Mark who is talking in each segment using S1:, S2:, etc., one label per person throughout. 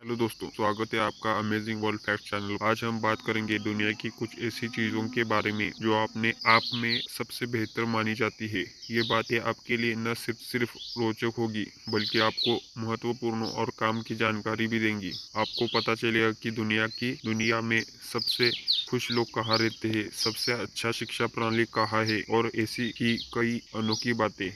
S1: Hello दोस्तों, स्वागत है आपका अमेजिंग वर्ल्ड फैक्ट चैनल। आज हम बात करेंगे दुनिया की कुछ ऐसी चीज़ों के बारे में जो अपने आप में सबसे बेहतर मानी जाती है। ये बातें आपके लिए न सिर्फ रोचक होगी बल्कि आपको महत्वपूर्ण और काम की जानकारी भी देंगी। आपको पता चलेगा कि दुनिया में सबसे खुश लोग कहाँ रहते हैं, सबसे अच्छा शिक्षा प्रणाली कहाँ है और ऐसी ही कई अनोखी बातें।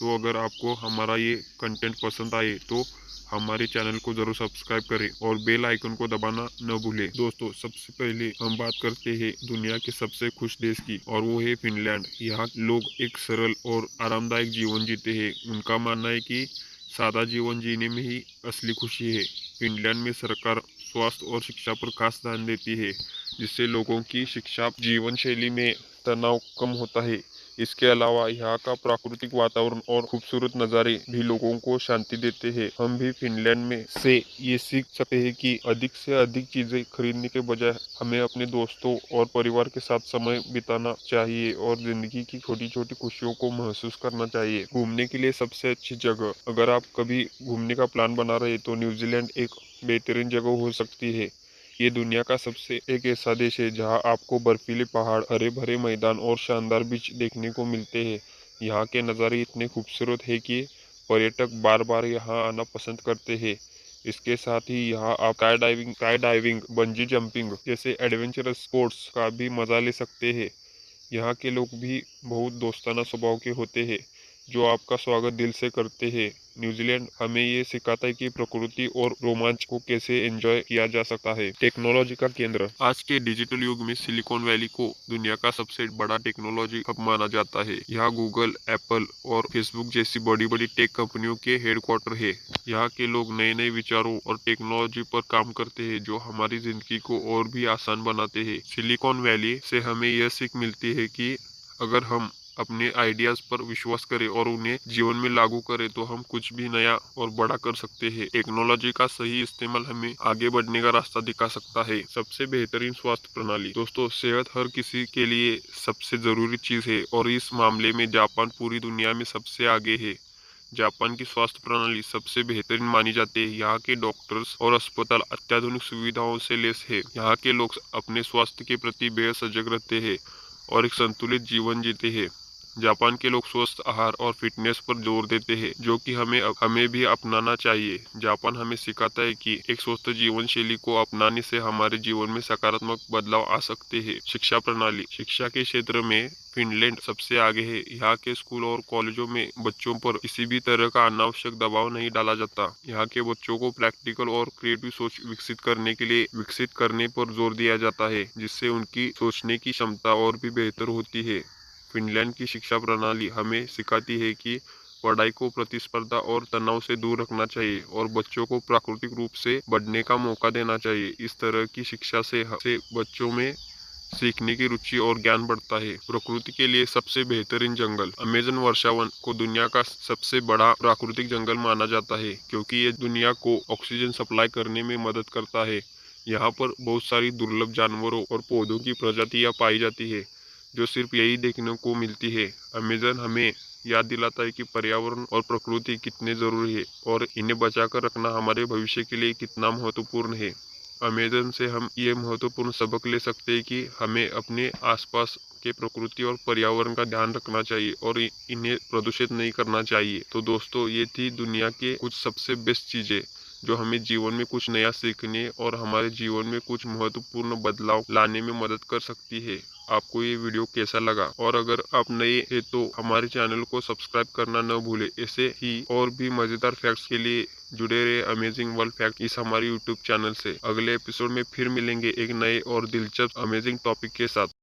S1: तो अगर आपको हमारा ये कंटेंट पसंद आए तो हमारे चैनल को जरूर सब्सक्राइब करें और बेल आइकन को दबाना न भूलें। दोस्तों, सबसे पहले हम बात करते हैं दुनिया के सबसे खुश देश की, और वो है फिनलैंड। यहाँ लोग एक सरल और आरामदायक जीवन जीते हैं। उनका मानना है कि सादा जीवन जीने में ही असली खुशी है। फिनलैंड में सरकार स्वास्थ्य और शिक्षा पर खास ध्यान देती है, जिससे लोगों की शिक्षा जीवन शैली में तनाव कम होता है। इसके अलावा यहाँ का प्राकृतिक वातावरण और खूबसूरत नज़ारे भी लोगों को शांति देते हैं। हम भी फिनलैंड में से ये सीख सकते हैं कि अधिक से अधिक चीजें खरीदने के बजाय हमें अपने दोस्तों और परिवार के साथ समय बिताना चाहिए और जिंदगी की छोटी छोटी खुशियों को महसूस करना चाहिए। घूमने के लिए सबसे अच्छी जगह, अगर आप कभी घूमने का प्लान बना रहे तो न्यूजीलैंड एक बेहतरीन जगह हो सकती है। ये दुनिया का सबसे एक ऐसा देश है जहां आपको बर्फीले पहाड़, हरे भरे मैदान और शानदार बीच देखने को मिलते हैं। यहाँ के नज़ारे इतने खूबसूरत है कि पर्यटक बार बार यहाँ आना पसंद करते हैं। इसके साथ ही यहाँ आप स्काई डाइविंग, बंजी जंपिंग जैसे एडवेंचरस स्पोर्ट्स का भी मजा ले सकते हैं। यहाँ के लोग भी बहुत दोस्ताना स्वभाव के होते हैं, जो आपका स्वागत दिल से करते हैं। न्यूजीलैंड हमें ये सिखाता है कि प्रकृति और रोमांच को कैसे एंजॉय किया जा सकता है। टेक्नोलॉजी का केंद्र, आज के डिजिटल युग में सिलिकॉन वैली को दुनिया का सबसे बड़ा टेक्नोलॉजी हब माना जाता है। यहाँ गूगल, एप्पल और फेसबुक जैसी बड़ी बड़ी टेक कंपनियों के हेडक्वार्टर है। यहाँ के लोग नए नए विचारों और टेक्नोलॉजी पर काम करते हैं, जो हमारी जिंदगी को और भी आसान बनाते हैं। सिलिकॉन वैली से हमें यह सीख मिलती है कि अगर हम अपने आइडियाज पर विश्वास करें और उन्हें जीवन में लागू करें तो हम कुछ भी नया और बड़ा कर सकते हैं। टेक्नोलॉजी का सही इस्तेमाल हमें आगे बढ़ने का रास्ता दिखा सकता है। सबसे बेहतरीन स्वास्थ्य प्रणाली, दोस्तों, सेहत हर किसी के लिए सबसे जरूरी चीज है और इस मामले में जापान पूरी दुनिया में सबसे आगे है। जापान की स्वास्थ्य प्रणाली सबसे बेहतरीन मानी जाती है। यहाँ के डॉक्टर्स और अस्पताल अत्याधुनिक सुविधाओं से लैस है। यहाँ के लोग अपने स्वास्थ्य के प्रति बेहद सजग रहते हैं और एक संतुलित जीवन जीते हैं। जापान के लोग स्वस्थ आहार और फिटनेस पर जोर देते हैं, जो कि हमें भी अपनाना चाहिए। जापान हमें सिखाता है कि एक स्वस्थ जीवन शैली को अपनाने से हमारे जीवन में सकारात्मक बदलाव आ सकते हैं। शिक्षा प्रणाली, शिक्षा के क्षेत्र में फिनलैंड सबसे आगे है। यहाँ के स्कूल और कॉलेजों में बच्चों पर किसी भी तरह का अनावश्यक दबाव नहीं डाला जाता। यहाँ के बच्चों को प्रैक्टिकल और क्रिएटिव सोच विकसित करने पर जोर दिया जाता है, जिससे उनकी सोचने की क्षमता और भी बेहतर होती है। फिनलैंड की शिक्षा प्रणाली हमें सिखाती है कि पढ़ाई को प्रतिस्पर्धा और तनाव से दूर रखना चाहिए और बच्चों को प्राकृतिक रूप से बढ़ने का मौका देना चाहिए। इस तरह की शिक्षा से बच्चों में सीखने की रुचि और ज्ञान बढ़ता है। प्रकृति के लिए सबसे बेहतरीन जंगल, अमेजन वर्षावन को दुनिया का सबसे बड़ा प्राकृतिक जंगल माना जाता है, क्योंकि ये दुनिया को ऑक्सीजन सप्लाई करने में मदद करता है। यहाँ पर बहुत सारी दुर्लभ जानवरों और पौधों की प्रजातियां पाई जाती है, जो सिर्फ यही देखने को मिलती है। अमेजन हमें याद दिलाता है कि पर्यावरण और प्रकृति कितने जरूरी है और इन्हें बचाकर रखना हमारे भविष्य के लिए कितना महत्वपूर्ण है। अमेजन से हम ये महत्वपूर्ण सबक ले सकते हैं कि हमें अपने आसपास के प्रकृति और पर्यावरण का ध्यान रखना चाहिए और इन्हें प्रदूषित नहीं करना चाहिए। तो दोस्तों, ये थी दुनिया के कुछ सबसे बेस्ट चीजें जो हमें जीवन में कुछ नया सीखने और हमारे जीवन में कुछ महत्वपूर्ण बदलाव लाने में मदद कर सकती है। आपको ये वीडियो कैसा लगा, और अगर आप नए हैं तो हमारे चैनल को सब्सक्राइब करना न भूले। ऐसे ही और भी मजेदार फैक्ट्स के लिए जुड़े रहे अमेजिंग वर्ल्ड फैक्ट इस हमारे यूट्यूब चैनल से। अगले एपिसोड में फिर मिलेंगे एक नए और दिलचस्प अमेजिंग टॉपिक के साथ।